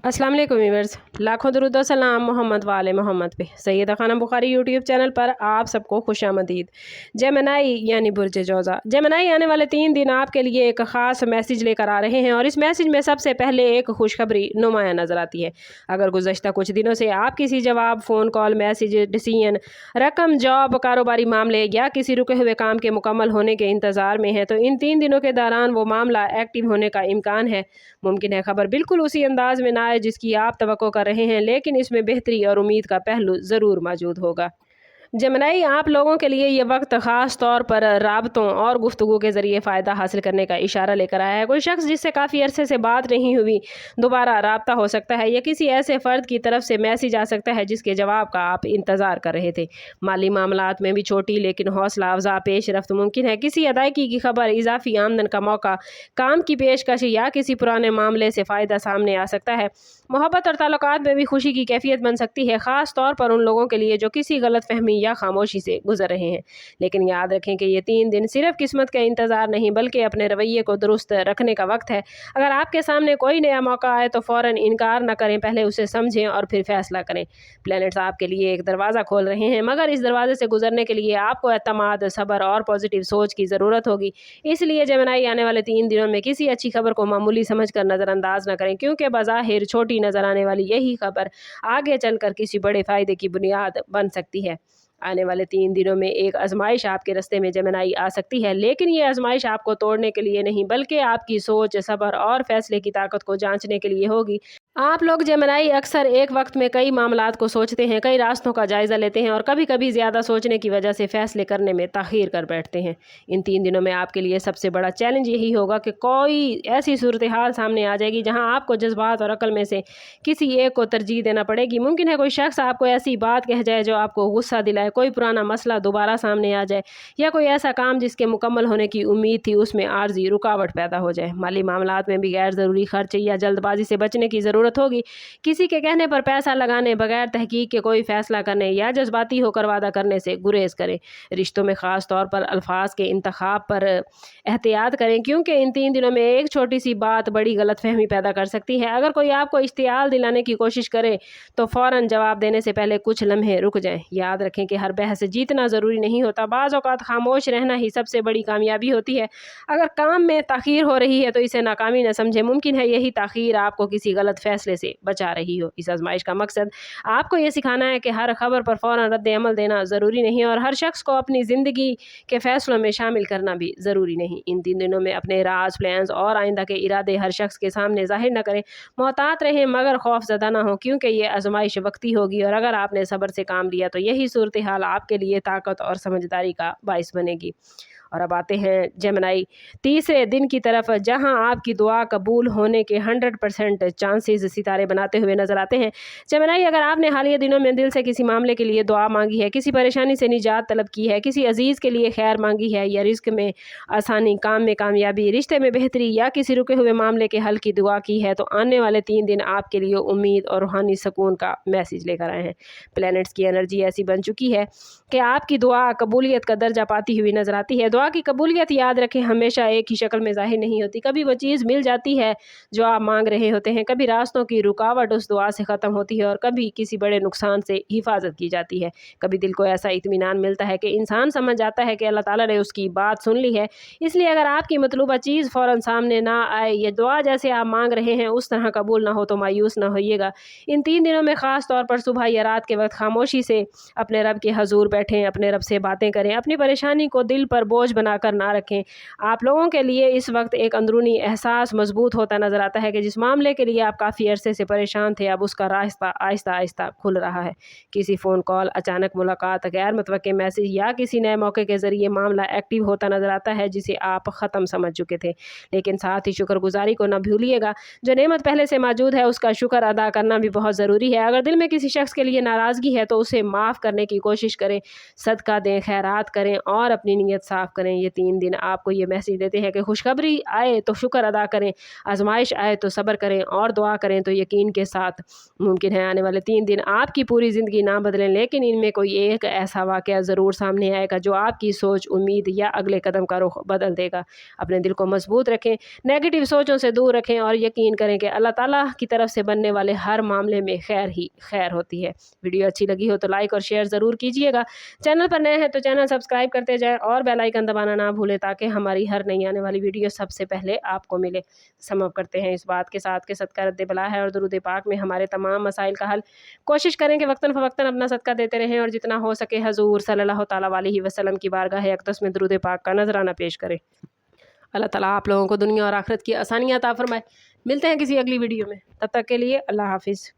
अस्सलाम वालेकुम व्यूअर्स, लाखों दरूद व सलाम मोहम्मद वाले मोहम्मद पे। सैयदा खानम बुखारी यूट्यूब चैनल पर आप सबको खुशामदीद। जेमिनी यानी बुर्ज जोज़ा। जेमिनी आने वाले 3 दिन आपके लिए एक ख़ास मैसेज लेकर आ रहे हैं और इस मैसेज में सबसे पहले एक खुशखबरी नुमाया नज़र आती है। अगर गुज़श्ता कुछ दिनों से आप किसी जवाब, फ़ोन कॉल, मैसेज, डिसीजन, रकम, जॉब, कारोबारी मामले या किसी रुके हुए काम के मुकम्मल होने के इंतज़ार में हैं, तो इन 3 दिनों के दौरान वो मामला एक्टिव होने का इम्कान है। मुमकिन है खबर बिल्कुल उसी अंदाज में ना आए जिसकी आप तवक्को कर रहे हैं, लेकिन इसमें बेहतरी और उम्मीद का पहलू ज़रूर मौजूद होगा। जेमिनी आप लोगों के लिए ये वक्त ख़ास तौर पर राबतों और गुफ्तगू के ज़रिए फ़ायदा हासिल करने का इशारा लेकर आया है। कोई शख्स जिससे काफ़ी अरसे से बात नहीं हुई, दोबारा राब्ता हो सकता है या किसी ऐसे फ़र्द की तरफ से मैसेज आ सकता है जिसके जवाब का आप इंतज़ार कर रहे थे। माली मामलात में भी छोटी लेकिन हौसला अफजा पेशरफ्त मुमकिन है। किसी अदायगी की खबर, इजाफी आमदन का मौका, काम की पेशकश या किसी पुराने मामले से फ़ायदा सामने आ सकता है। मोहब्बत और ताल्लुकात में भी खुशी की कैफियत बन सकती है, ख़ास तौर पर उन लोगों के लिए जो किसी गलत फहमी या खामोशी से गुजर रहे हैं। लेकिन याद रखें कि ये 3 दिन सिर्फ किस्मत का इंतज़ार नहीं बल्कि अपने रवैये को दुरुस्त रखने का वक्त है। अगर आपके सामने कोई नया मौका आए तो फ़ौरन इनकार न करें, पहले उसे समझें और फिर फैसला करें। प्लैनेट्स आपके लिए एक दरवाज़ा खोल रहे हैं, मगर इस दरवाजे से गुजरने के लिए आपको एतमाद, सब्र और पॉजिटिव सोच की ज़रूरत होगी। इसलिए जेमिनी आने वाले 3 दिनों में किसी अच्छी खबर को मामूली समझकर नज़रअंदाज न करें, क्योंकि बज़ाहिर छोटी नज़र आने वाली यही खबर आगे चलकर किसी बड़े फ़ायदे की बुनियाद बन सकती है। आने वाले 3 दिनों में एक आजमाइश आपके रास्ते में जेमिनी आ सकती है, लेकिन ये आजमाइश आपको तोड़ने के लिए नहीं बल्कि आपकी सोच, सब्र और फैसले की ताकत को जांचने के लिए होगी। आप लोग जेमिनी अक्सर एक वक्त में कई मामलात को सोचते हैं, कई रास्तों का जायज़ा लेते हैं और कभी कभी ज़्यादा सोचने की वजह से फ़ैसले करने में ताख़ीर कर बैठते हैं। इन 3 दिनों में आपके लिए सबसे बड़ा चैलेंज यही होगा कि कोई ऐसी सूरत हाल सामने आ जाएगी जहां आपको जज्बात और अक्ल में से किसी एक को तरजीह देना पड़ेगी। मुमकिन है कोई शख्स आपको ऐसी बात कह जाए जो आपको गुस्सा दिलाए, कोई पुराना मसला दोबारा सामने आ जाए या कोई ऐसा काम जिसके मुकम्मल होने की उम्मीद थी उसमें आर्जी रुकावट पैदा हो जाए। माली मामलात में भी गैर ज़रूरी खर्च या जल्दबाजी से बचने की ज़रूरत होगी। किसी के कहने पर पैसा लगाने, बगैर तहकीक के कोई फैसला करने या जज्बाती होकर वादा करने से गुरेज करें। रिश्तों में ख़ास तौर पर अल्फाज के इंतखाब पर एहतियात करें, क्योंकि इन 3 दिनों में एक छोटी सी बात बड़ी गलतफहमी पैदा कर सकती है। अगर कोई आपको इश्तियाल दिलाने की कोशिश करे तो फ़ौरन जवाब देने से पहले कुछ लम्हे रुक जाएं। याद रखें कि हर बहस जीतना ज़रूरी नहीं होता, बाज़ औक़ात खामोश रहना ही सबसे बड़ी कामयाबी होती है। अगर काम में ताख़ीर हो रही है तो इसे नाकामी न समझें, मुमकिन है यही ताख़ीर आपको किसी गलत फैसले से बचा रही हो। इस आजमाइश का मकसद आपको ये सिखाना है कि हर खबर पर फ़ौरन रद्द अमल देना ज़रूरी नहीं और हर शख्स को अपनी ज़िंदगी के फ़ैसलों में शामिल करना भी ज़रूरी नहीं। इन 3 दिनों में अपने राज, प्लान्स और आइंदा के इरादे हर शख्स के सामने ज़ाहिर न करें। मोहतात रहें मगर खौफज़दा ना हो, क्योंकि ये आजमाइश वक्ती होगी और अगर आपने सब्र से काम लिया तो यही सूरत हाल आपके लिए ताकत और समझदारी का बाइस बनेगी। और अब आते हैं जेमिनी तीसरे दिन की तरफ, जहां आपकी दुआ कबूल होने के 100% चांसेस सितारे बनाते हुए नजर आते हैं। जेमिनी अगर आपने हालिया दिनों में दिल से किसी मामले के लिए दुआ मांगी है, किसी परेशानी से निजात तलब की है, किसी अजीज़ के लिए खैर मांगी है या रिस्क में आसानी, काम में कामयाबी, रिश्ते में बेहतरी या किसी रुके हुए मामले के हल की दुआ की है, तो आने वाले 3 दिन आपके लिए उम्मीद और रूहानी सुकून का मैसेज लेकर आए हैं। प्लैनेट्स की एनर्जी ऐसी बन चुकी है कि आपकी दुआ कबूलियत का दर्जा पाती हुई नजर आती है। दुआ की कबूलियत याद रखें हमेशा एक ही शक्ल में ज़ाहिर नहीं होती। कभी वो चीज़ मिल जाती है जो आप मांग रहे होते हैं, कभी रास्तों की रुकावट उस दुआ से ख़त्म होती है और कभी किसी बड़े नुकसान से हिफाजत की जाती है। कभी दिल को ऐसा इत्मीनान मिलता है कि इंसान समझ जाता है कि अल्लाह ताला ने उसकी बात सुन ली है। इसलिए अगर आपकी मतलूबा चीज़ फ़ौरन सामने ना आए या दुआ जैसे आप मांग रहे हैं उस तरह कबूल ना हो तो मायूस ना होइएगा। इन 3 दिनों में ख़ास तौर पर सुबह या रात के वक्त खामोशी से अपने रब के हजूर बैठें, अपने रब से बातें करें, अपनी परेशानी को दिल पर बोझ बनाकर ना रखें। आप लोगों के लिए इस वक्त एक अंदरूनी एहसास मजबूत होता नजर आता है कि जिस मामले के लिए आप काफ़ी अरसे से परेशान थे अब उसका रास्ता आहिस्ता आहिस्ता खुल रहा है। किसी फ़ोन कॉल, अचानक मुलाकात, गैर मुतवक्के मैसेज या किसी नए मौके के ज़रिए मामला एक्टिव होता नजर आता है जिसे आप ख़त्म समझ चुके थे। लेकिन साथ ही शुक्रगुजारी को न भूलिएगा, जो नेमत पहले से मौजूद है उसका शुक्र अदा करना भी बहुत ज़रूरी है। अगर दिल में किसी शख्स के लिए नाराज़गी है तो उसे माफ़ करने की कोशिश करें, सदका दें, खैरात करें और अपनी नीयत साफ़ کریں۔ یہ 3 دن آپ کو یہ میسیج دیتے ہیں کہ خوشخبری آئے تو شکر ادا کریں، آزمائش آئے تو صبر کریں اور دعا کریں تو یقین کے ساتھ ممکن ہے آنے والے 3 دن آپ کی پوری زندگی نہ بدلیں، لیکن ان میں کوئی ایک ایسا واقعہ ضرور سامنے آئے گا جو آپ کی سوچ، امید یا اگلے قدم کا رخ بدل دے گا۔ اپنے دل کو مضبوط رکھیں، نیگیٹو سوچوں سے دور رکھیں اور یقین کریں کہ اللہ تعالیٰ کی طرف سے بننے والے ہر معاملے میں خیر ہی خیر ہوتی ہے۔ ویڈیو اچھی لگی ہو تو لائک اور شیئر ضرور کیجیے گا۔ چینل پر نئے ہیں تو چینل سبسکرائب کرتے جائیں اور بیل آئیکن دبانا نہ بھولیں تاکہ ہماری ہر نئی آنے والی ویڈیو سب سے پہلے آپ کو ملے۔ سم اپ کرتے ہیں اس بات کے ساتھ کہ صدقہ رد بلا ہے اور درود پاک میں ہمارے تمام مسائل کا حل۔ کوشش کریں کہ وقتاً فوقتاً اپنا صدقہ دیتے رہیں اور جتنا ہو سکے حضور صلی اللہ تعالیٰ علیہ وسلم کی بارگاہ اقدس میں درود پاک کا نذرانہ پیش کریں۔ اللہ تعالیٰ آپ لوگوں کو دنیا اور آخرت کی آسانیاں عطا فرمائے۔ ملتے ہیں کسی اگلی ویڈیو میں، تب تک کے لیے اللہ حافظ۔